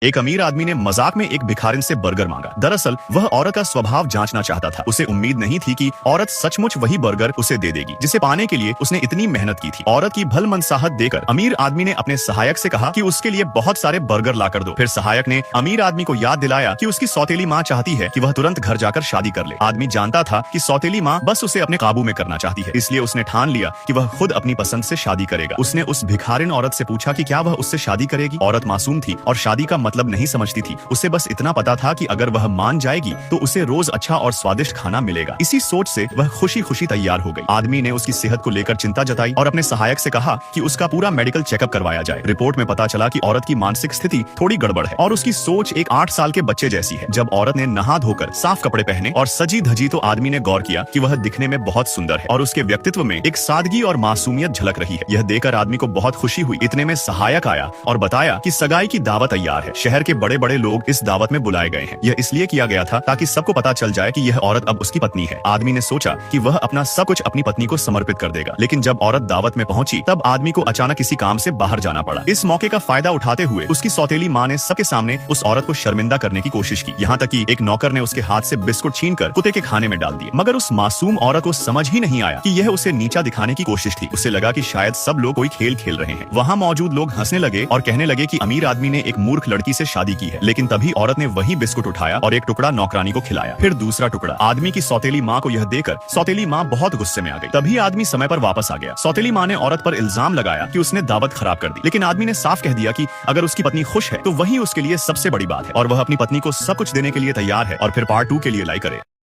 एक अमीर आदमी ने मजाक में एक भिखारिन से बर्गर मांगा। दरअसल वह औरत का स्वभाव जांचना चाहता था। उसे उम्मीद नहीं थी कि औरत सचमुच वही बर्गर उसे दे देगी जिसे पाने के लिए उसने इतनी मेहनत की थी। औरत की भलमनसाहत देकर अमीर आदमी ने अपने सहायक से कहा कि उसके लिए बहुत सारे बर्गर लाकर दो। फिर सहायक ने अमीर आदमी को याद दिलाया कि उसकी सौतेली माँ चाहती है कि वह तुरंत घर जाकर शादी कर ले। आदमी जानता था कि सौतेली माँ बस उसे अपने काबू में करना चाहती है, इसलिए उसने ठान लिया कि वह खुद अपनी पसंद से शादी करेगा। उसने उस भिखारिन औरत से पूछा कि क्या वह उससे शादी करेगी। औरत मासूम थी और शादी का मतलब नहीं समझती थी। उसे बस इतना पता था कि अगर वह मान जाएगी तो उसे रोज अच्छा और स्वादिष्ट खाना मिलेगा। इसी सोच से वह खुशी खुशी तैयार हो गई। आदमी ने उसकी सेहत को लेकर चिंता जताई और अपने सहायक से कहा कि उसका पूरा मेडिकल चेकअप करवाया जाए। रिपोर्ट में पता चला कि औरत की मानसिक स्थिति थोड़ी गड़बड़ है और उसकी सोच एक 8 साल के बच्चे जैसी है। जब औरत ने नहा धोकर साफ कपड़े पहने और सजी धजी तो आदमी ने गौर किया कि वह दिखने में बहुत सुंदर है और उसके व्यक्तित्व में एक सादगी और मासूमियत झलक रही है। यह देखकर आदमी को बहुत खुशी हुई। इतने में सहायक आया और बताया कि सगाई की दावत तैयार है। शहर के बड़े बड़े लोग इस दावत में बुलाए गए हैं। यह इसलिए किया गया था ताकि सबको पता चल जाए कि यह औरत अब उसकी पत्नी है। आदमी ने सोचा कि वह अपना सब कुछ अपनी पत्नी को समर्पित कर देगा, लेकिन जब औरत दावत में पहुंची तब आदमी को अचानक किसी काम से बाहर जाना पड़ा। इस मौके का फायदा उठाते हुए उसकी सौतेली माँ ने सबके सामने उस औरत को शर्मिंदा करने की कोशिश की। यहाँ तक कि एक नौकर ने उसके हाथ से बिस्कुट छीनकर कुत्ते के खाने में डाल दिए। मगर उस मासूम औरत को समझ ही नहीं आया कि यह उसे नीचा दिखाने की कोशिश थी। उसे लगा कि शायद सब लोग कोई खेल खेल रहे हैं। वहाँ मौजूद लोग हंसने लगे और कहने लगे कि अमीर आदमी ने एक मूर्ख लड़की से शादी की है। लेकिन तभी औरत ने वही बिस्कुट उठाया और एक टुकड़ा नौकरानी को खिलाया, फिर दूसरा टुकड़ा। आदमी की सौतेली माँ को यह देकर सौतेली माँ बहुत गुस्से में आ गई। तभी आदमी समय पर वापस आ गया। सौतेली माँ ने औरत पर इल्जाम लगाया कि उसने दावत खराब कर दी, लेकिन आदमी ने साफ कह दिया कि अगर उसकी पत्नी खुश है तो वही उसके लिए सबसे बड़ी बात है और वह अपनी पत्नी को सब कुछ देने के लिए तैयार है। और फिर पार्ट 2 के लिए लाइक करें।